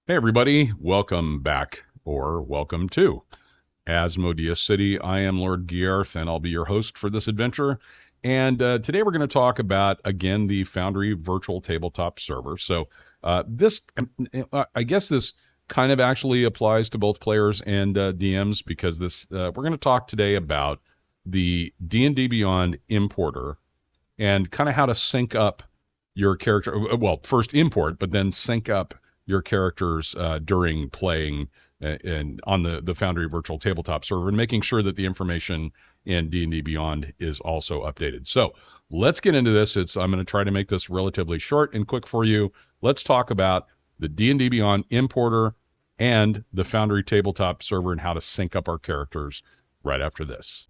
Hey everybody, welcome back, or welcome to Asmodeah City. I am Lord Giarth, and I'll be your host for this adventure. And today we're going to talk about, again, the Foundry virtual tabletop server. So I guess this kind of actually applies to both players and DMs, because we're going to talk today about the D&D Beyond importer and kind of how to sync up your character. Well, first import, but then sync up your characters during playing and on the Foundry virtual tabletop server, and making sure that the information in D&D Beyond is also updated. So let's get into this. I'm going to try to make this relatively short and quick for you. Let's talk about the D&D Beyond importer and the Foundry tabletop server and how to sync up our characters right after this.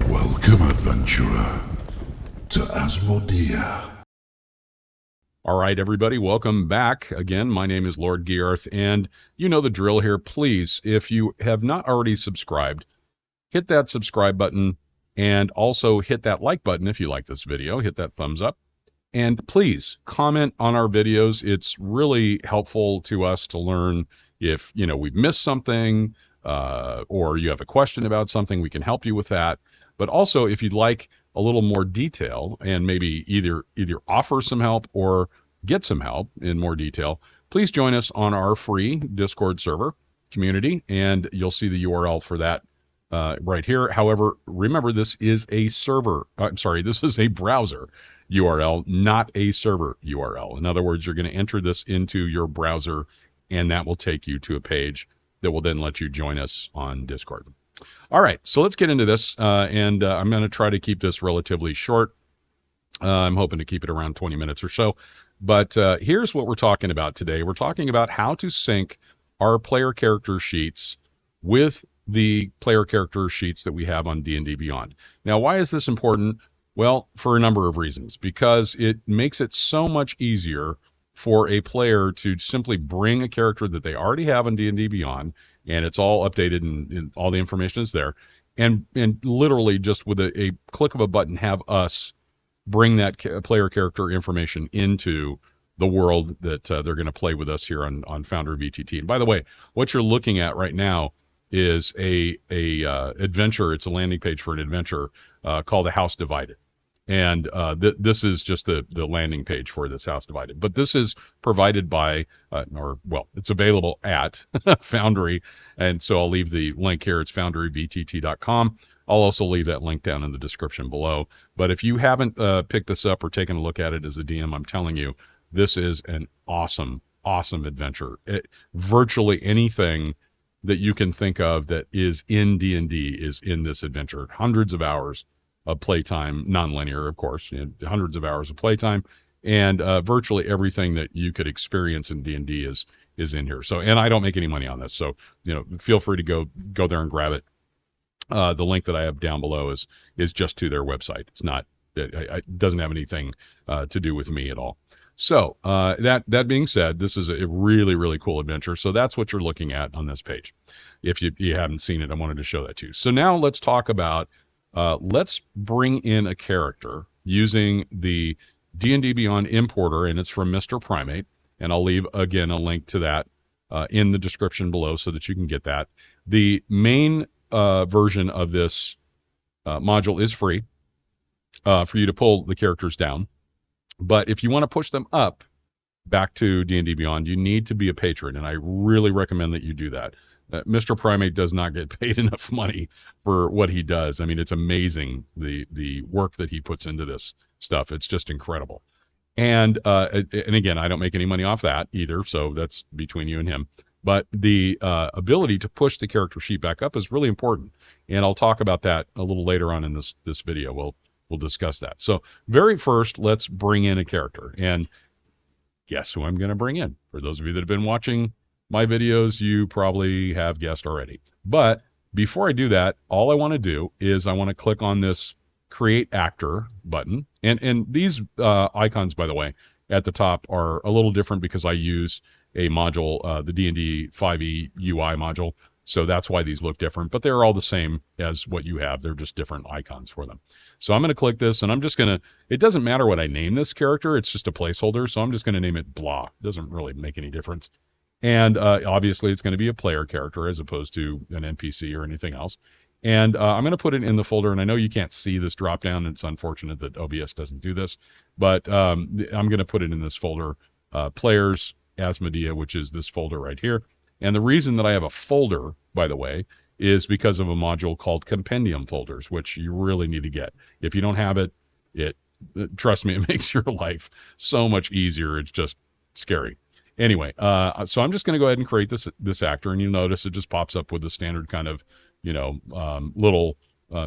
Welcome, adventurer, to Asmodeah. All right, everybody, welcome back. Again, my name is Lord Giarth, and you know the drill here. Please, if you have not already subscribed, hit that subscribe button, and also hit that like button if you like this video. Hit that thumbs up. And please comment on our videos. It's really helpful to us to learn if we've missed something, or you have a question about something. We can help you with that. But also, if you'd like a little more detail and maybe either offer some help or get some help in more detail, please join us on our free Discord server community, and you'll see the URL for that right here. However, remember, this is a this is a browser URL, not a server URL. In other words, you're going to enter this into your browser, and that will take you to a page that will then let you join us on Discord. All right, so let's get into this, and I'm going to try to keep this relatively short. I'm hoping to keep it around 20 minutes or so. But here's what we're talking about today. We're talking about how to sync our player character sheets with the player character sheets that we have on D&D Beyond. Now, why is this important? Well, for a number of reasons. Because it makes it so much easier for a player to simply bring a character that they already have on D&D Beyond, and it's all updated and all the information is there, and literally just with a click of a button have us bring that player character information into the world that they're going to play with us here on Foundry VTT. And by the way, what you're looking at right now is a adventure. It's a landing page for an adventure called The House Divided. And this is just the landing page for this House Divided. But this is provided by, it's available at Foundry. And so I'll leave the link here. It's foundryvtt.com. I'll also leave that link down in the description below. But if you haven't picked this up or taken a look at it as a DM, I'm telling you, this is an awesome, awesome adventure. Virtually anything that you can think of that is in D&D is in this adventure. Hundreds of hours of playtime, non-linear, of course, hundreds of hours of playtime, and virtually everything that you could experience in D&D is in here. So, and I don't make any money on this, so feel free to go there and grab it. The link that I have down below is just to their website. It's not, it doesn't have anything to do with me at all. So that being said, this is a really, really cool adventure. So that's what you're looking at on this page. If you haven't seen it, I wanted to show that to you. So now let's talk about. Let's bring in a character using the D&D Beyond importer, and it's from Mr. Primate. And I'll leave, again, a link to that in the description below so that you can get that. The main version of this module is free for you to pull the characters down. But if you want to push them up back to D&D Beyond, you need to be a patron, and I really recommend that you do that. Mr. Primate does not get paid enough money for what he does. I mean, it's amazing the work that he puts into this stuff. It's just incredible. And again, I don't make any money off that either, so that's between you and him. But the ability to push the character sheet back up is really important, and I'll talk about that a little later on in this video. We'll discuss that. So very first, let's bring in a character, and guess who I'm going to bring in? For those of you that have been watching my videos, you probably have guessed already. But before I do that, all I want to do is I want to click on this Create Actor button. And these icons, by the way, at the top are a little different because I use a module, the D&D 5e UI module. So that's why these look different, but they're all the same as what you have. They're just different icons for them. So I'm going to click this, and I'm just going to, it doesn't matter what I name this character. It's just a placeholder. So I'm just going to name it blah. It doesn't really make any difference. And obviously it's going to be a player character as opposed to an NPC or anything else. And I'm going to put it in the folder, and I know you can't see this drop down. It's unfortunate that OBS doesn't do this, but I'm going to put it in this folder, players, Asmodeah, which is this folder right here. And the reason that I have a folder, by the way, is because of a module called compendium folders, which you really need to get. If you don't have it, trust me, it makes your life so much easier. It's just scary. Anyway, so I'm just going to go ahead and create this actor, and you'll notice it just pops up with the standard kind of, little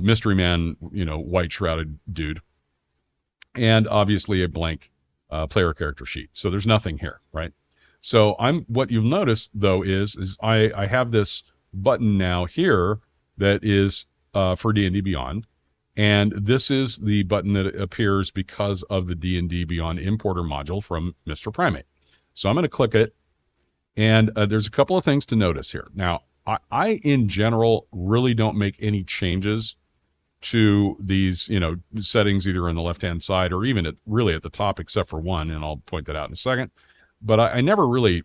mystery man, white shrouded dude, and obviously a blank player character sheet. So there's nothing here, right? So what you'll notice though is I have this button now here that is for D&D Beyond, and this is the button that appears because of the D&D Beyond importer module from Mr. Primate. So I'm going to click it, and there's a couple of things to notice here. Now, I in general really don't make any changes to these, settings either on the left-hand side or even really at the top, except for one, and I'll point that out in a second. But I never really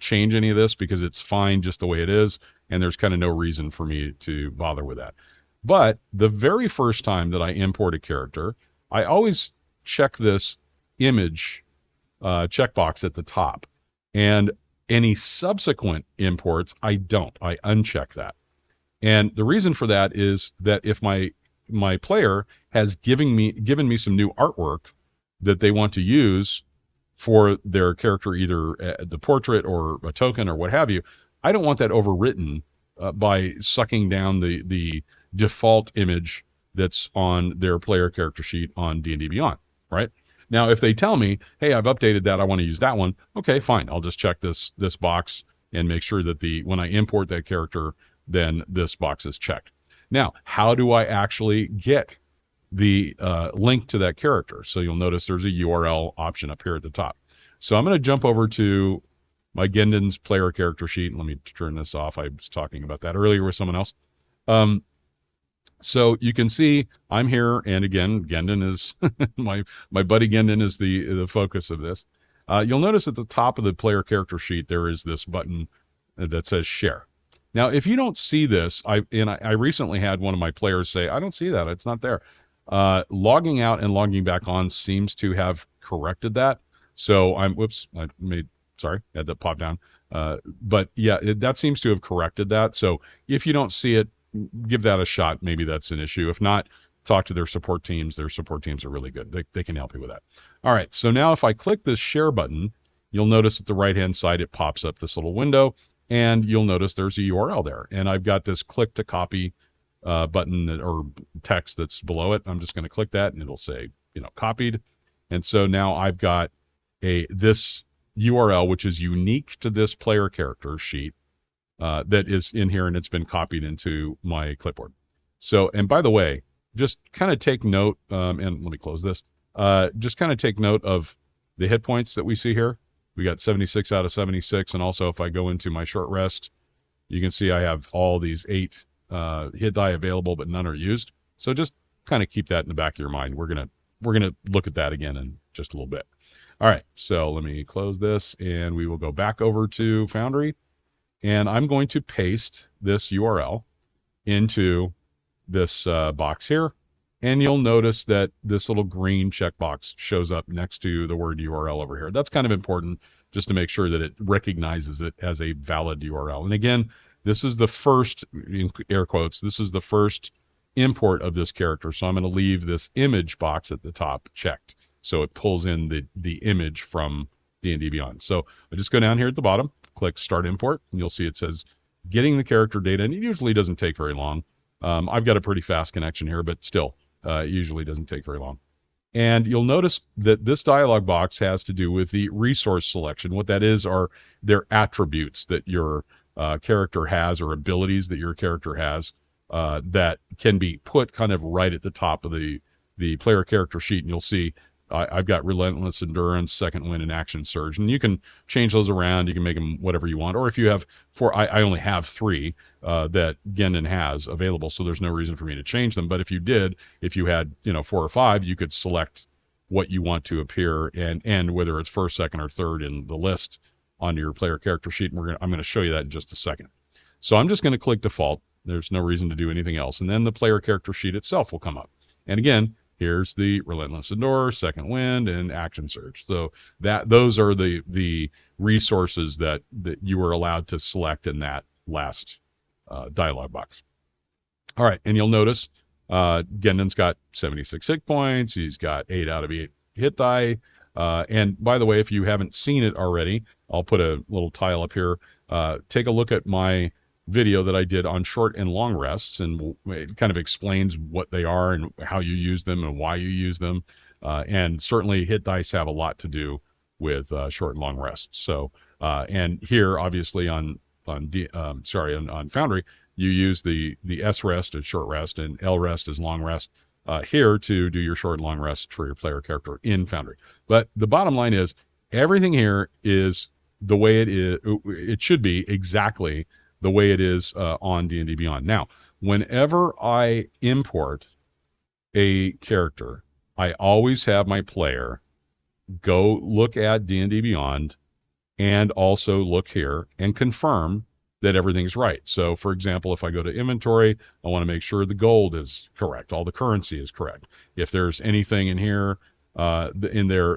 change any of this because it's fine just the way it is, and there's kind of no reason for me to bother with that. But the very first time that I import a character, I always check this image checkbox at the top. And any subsequent imports, I don't. I uncheck that. And the reason for that is that if my player has given me some new artwork that they want to use for their character, either the portrait or a token or what have you, I don't want that overwritten by sucking down the default image that's on their player character sheet on D&D Beyond, right? Now, if they tell me, hey, I've updated that, I want to use that one, okay, fine. I'll just check this box and make sure that when I import that character, then this box is checked. Now, how do I actually get the link to that character? So you'll notice there's a URL option up here at the top. So I'm going to jump over to my Gendon's player character sheet. Let me turn this off. I was talking about that earlier with someone else. So you can see I'm here, and again, Gendon is my buddy Gendon is the focus of this. You'll notice at the top of the player character sheet there is this button that says share. Now, if you don't see this, I recently had one of my players say, I don't see that, it's not there. Logging out and logging back on seems to have corrected that. So had that pop down. But yeah, that seems to have corrected that. So if you don't see it, give that a shot. Maybe that's an issue. If not, talk to their support teams. Their support teams are really good. They can help you with that. All right. So now if I click this share button, you'll notice at the right-hand side, it pops up this little window, and you'll notice there's a URL there. And I've got this click to copy button or text that's below it. I'm just going to click that, and it'll say, copied. And so now I've got this URL, which is unique to this player character sheet, that is in here, and it's been copied into my clipboard. So, and by the way, just kind of take note, and let me close this, just kind of take note of the hit points that we see here. We got 76 out of 76, and also if I go into my short rest, you can see I have all these 8 hit die available, but none are used. So just kind of keep that in the back of your mind. We're gonna look at that again in just a little bit. All right, so let me close this, and we will go back over to Foundry. And I'm going to paste this URL into this box here. And you'll notice that this little green checkbox shows up next to the word URL over here. That's kind of important just to make sure that it recognizes it as a valid URL. And again, this is the first, in air quotes, this is the first import of this character. So I'm going to leave this image box at the top checked. So it pulls in the image from D&D Beyond. So I just go down here at the bottom, click Start Import, and you'll see it says getting the character data, and it usually doesn't take very long. I've got a pretty fast connection here, but still, it usually doesn't take very long. And you'll notice that this dialog box has to do with the resource selection. What that is are their attributes that your character has, or abilities that your character has, that can be put kind of right at the top of the player character sheet, and you'll see I've got Relentless Endurance, Second Wind, and Action Surge, and you can change those around. You can make them whatever you want, or if you have four, I only have three that Gendon has available, so there's no reason for me to change them. But if you did, if you had 4 or 5, you could select what you want to appear and whether it's first, second, or third in the list on your player character sheet. And I'm going to show you that in just a second. So I'm just going to click default. There's no reason to do anything else, and then the player character sheet itself will come up. And again, here's the Relentless Endure, Second Wind, and Action Surge. So those are the resources that you were allowed to select in that last dialog box. All right, and you'll notice Gendon's got 76 hit points. He's got 8 out of 8 hit die. And by the way, if you haven't seen it already, I'll put a little tile up here. Take a look at my video that I did on short and long rests, and it kind of explains what they are and how you use them and why you use them. And certainly hit dice have a lot to do with short and long rests. So, and here obviously on Foundry, you use the S rest as short rest and L rest as long rest here to do your short and long rest for your player character in Foundry. But the bottom line is everything here is the way it is. It should be exactly the way it is on D&D Beyond. Now, whenever I import a character, I always have my player go look at D&D Beyond and also look here and confirm that everything's right. So, for example, if I go to inventory, I want to make sure the gold is correct, all the currency is correct. If there's anything in here in their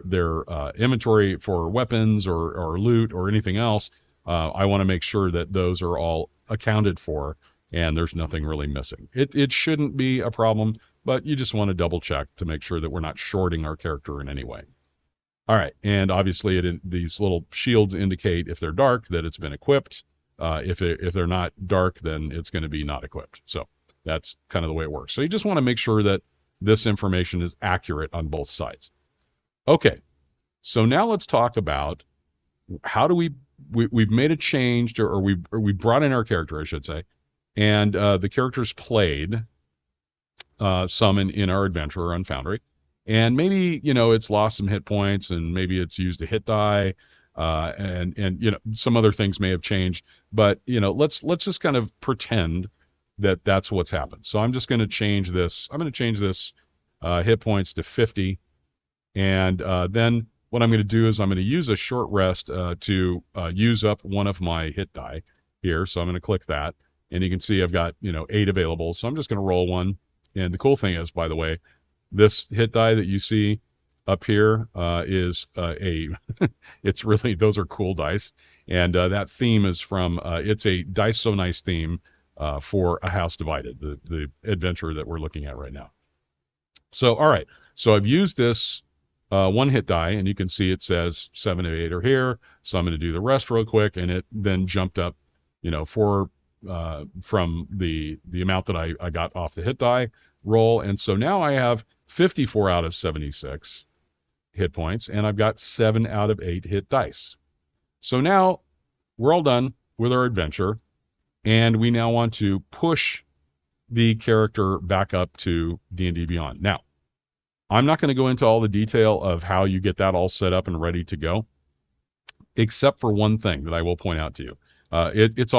inventory for weapons or loot or anything else, I want to make sure that those are all accounted for and there's nothing really missing. It shouldn't be a problem, but you just want to double check to make sure that we're not shorting our character in any way. All right, and obviously these little shields indicate if they're dark that it's been equipped. If they're not dark, then it's going to be not equipped. So that's kind of the way it works. So you just want to make sure that this information is accurate on both sides. Okay, so now let's talk about how do we've made a change or we brought in our character, I should say, and the character's played some in our adventure on Foundry, and maybe it's lost some hit points and maybe it's used a hit die, and some other things may have changed, but let's just kind of pretend that that's what's happened. So I'm just going to change this. I'm going to change this hit points to 50, and then what I'm going to do is I'm going to use a short rest to use up one of my hit die here. So I'm going to click that, and you can see I've got 8 available. So I'm just going to roll one. And the cool thing is, by the way, this hit die that you see up here is it's really, those are cool dice, and that theme is from it's a Dice So Nice theme for A House Divided, the adventure that we're looking at right now. So all right, so I've used this one hit die, and you can see it says 7 of 8 are here. So I'm going to do the rest real quick, and it then jumped up, 4 from the amount that I got off the hit die roll, and so now I have 54 out of 76 hit points, and I've got 7 out of 8 hit dice. So now we're all done with our adventure, and we now want to push the character back up to D&D Beyond. Now, I'm not going to go into all the detail of how you get that all set up and ready to go, except for one thing that I will point out to you. It's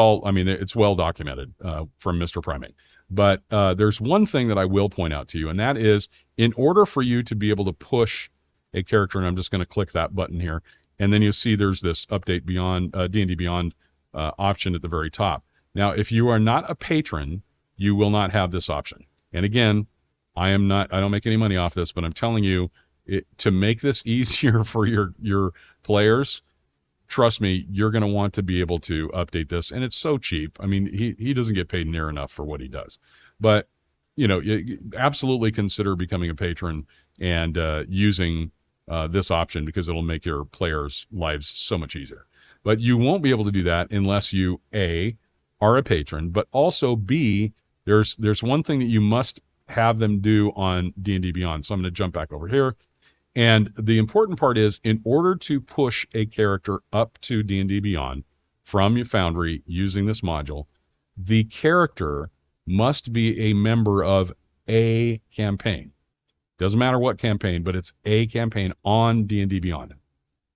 well documented from Mr. Primate. But there's one thing that I will point out to you, and that is in order for you to be able to push a character, and I'm just going to click that button here, and then you see there's this Update Beyond, D&D Beyond option at the very top. Now, if you are not a patron, you will not have this option. And again, I don't make any money off this, but I'm telling you, to make this easier for your players, trust me, you're going to want to be able to update this, and it's so cheap. I mean, he doesn't get paid near enough for what he does. But, you absolutely consider becoming a patron and using this option, because it'll make your players' lives so much easier. But you won't be able to do that unless you, A, are a patron, but also B, there's one thing that you must have them do on D&D Beyond. So I'm going to jump back over here. And the important part is, in order to push a character up to D&D Beyond from your Foundry using this module, the character must be a member of a campaign. Doesn't matter what campaign, but it's a campaign on D&D Beyond.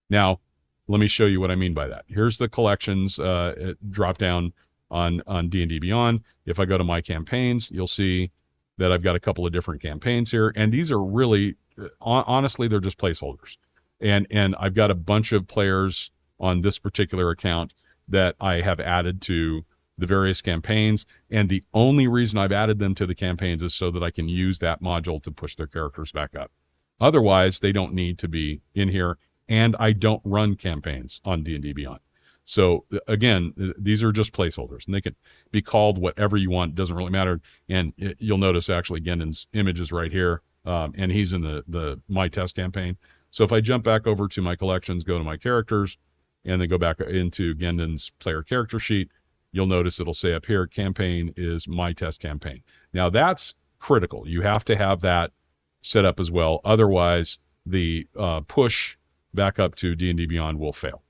Now, let me show you what I mean by that. Here's the collections drop down on D&D Beyond. If I go to my campaigns, you'll see that I've got a couple of different campaigns here, and these are really, honestly, they're just placeholders. And I've got a bunch of players on this particular account that I have added to the various campaigns, and the only reason I've added them to the campaigns is so that I can use that module to push their characters back up. Otherwise, they don't need to be in here, and I don't run campaigns on D&D Beyond. So again, these are just placeholders, and they can be called whatever you want. It doesn't really matter. And you'll notice actually Gendon's image is right here, and he's in the My Test campaign. So if I jump back over to my collections, go to my characters, and then go back into Gendon's player character sheet, you'll notice it'll say up here, campaign is My Test campaign. Now that's critical. You have to have that set up as well. Otherwise, the push back up to D&D Beyond will fail.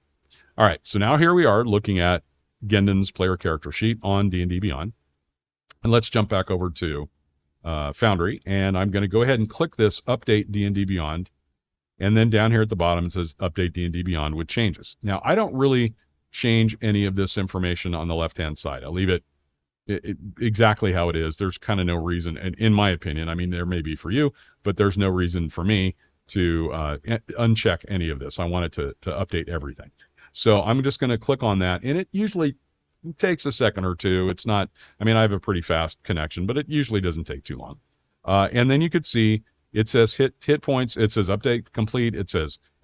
All right, so now here we are looking at Gendon's player character sheet on D&D Beyond. And let's jump back over to Foundry, and I'm going to go ahead and click this Update D&D Beyond. And then down here at the bottom, it says Update D&D Beyond with changes. Now, I don't really change any of this information on the left-hand side. I'll leave it exactly how it is. There's kind of no reason, and in my opinion, I mean, there may be for you, but there's no reason for me to uncheck any of this. I want it to update everything. So I'm just going to click on that, and it usually takes a second or two. It's not, I mean, I have a pretty fast connection, but it usually doesn't take too long. And then you could see it says hit points. It says update complete. It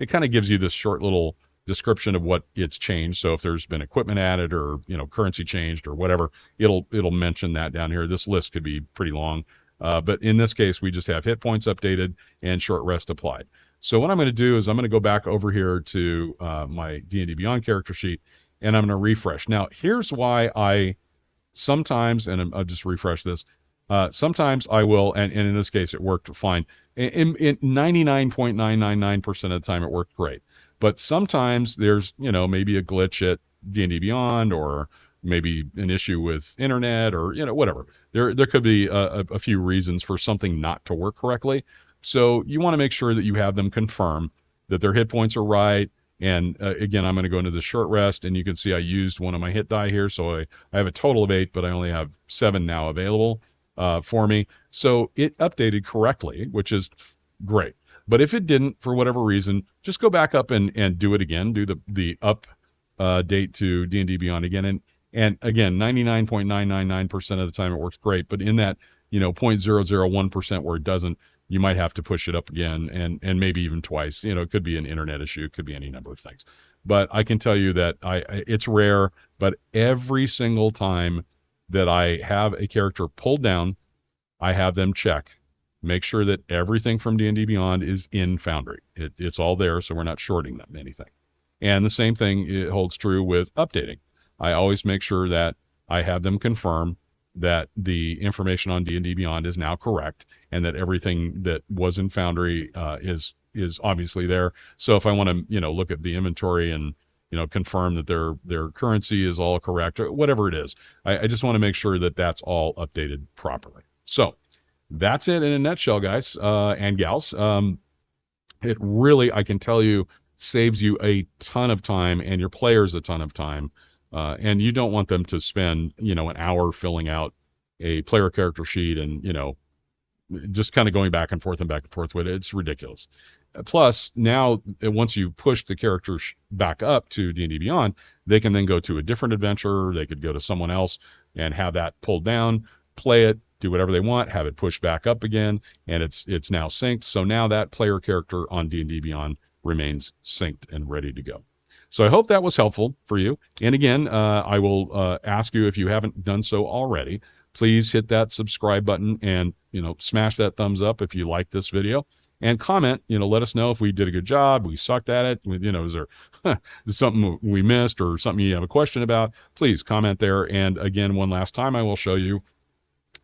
kind of gives you this short little description of what it's changed. So if there's been equipment added or, currency changed or whatever, it'll mention that down here. This list could be pretty long. But in this case, we just have hit points updated and short rest applied. So what I'm going to do is I'm going to go back over here to my D&D Beyond character sheet, and I'm going to refresh. Now, here's why I sometimes, and I'll just refresh this, sometimes I will, and in this case, it worked fine. In 99.999% of the time, it worked great. But sometimes there's, maybe a glitch at D&D Beyond, or maybe an issue with internet, or, whatever. There could be a few reasons for something not to work correctly. So you want to make sure that you have them confirm that their hit points are right. And again, I'm going to go into the short rest, and you can see I used one of my hit die here. So I have a total of 8, but I only have 7 now available for me. So it updated correctly, which is great. But if it didn't, for whatever reason, just go back up and do it again. Do the update to D&D Beyond again. And again, 99.999% of the time it works great. But in that 0.001% where it doesn't, you might have to push it up again and maybe even twice. It could be an internet issue. It could be any number of things. But I can tell you that it's rare, but every single time that I have a character pulled down, I have them check. Make sure that everything from D&D Beyond is in Foundry. It's all there, so we're not shorting them anything. And the same thing it holds true with updating. I always make sure that I have them confirm that the information on D&D Beyond is now correct, and that everything that was in Foundry is obviously there. So if I want to look at the inventory and confirm that their currency is all correct, or whatever it is, I just want to make sure that that's all updated properly. So that's it in a nutshell, guys and gals. It really, I can tell you, saves you a ton of time, and your players a ton of time. And you don't want them to spend, an hour filling out a player character sheet and, just kind of going back and forth with it. It's ridiculous. Plus, now, once you've pushed the characters back up to D&D Beyond, they can then go to a different adventure. They could go to someone else and have that pulled down, play it, do whatever they want, have it pushed back up again, and it's now synced. So now that player character on D&D Beyond remains synced and ready to go. So I hope that was helpful for you. And again, I will ask you, if you haven't done so already, please hit that subscribe button and, smash that thumbs up if you like this video, and comment, let us know if we did a good job, we sucked at it, is there something we missed or something you have a question about. Please comment there. And again, one last time, I will show you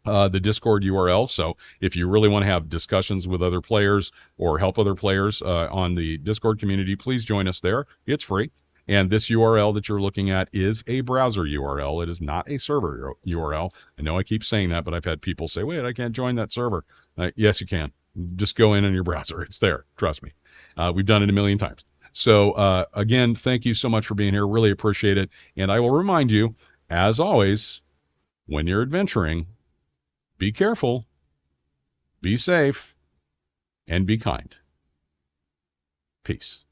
the Discord URL. So if you really want to have discussions with other players or help other players on the Discord community, please join us there. It's free. And this URL that you're looking at is a browser URL. It is not a server URL. I know I keep saying that, but I've had people say, wait, I can't join that server. Yes, you can. Just go in on your browser. It's there. Trust me. We've done it a million times. So again, thank you so much for being here. Really appreciate it. And I will remind you, as always, when you're adventuring, be careful, be safe, and be kind. Peace.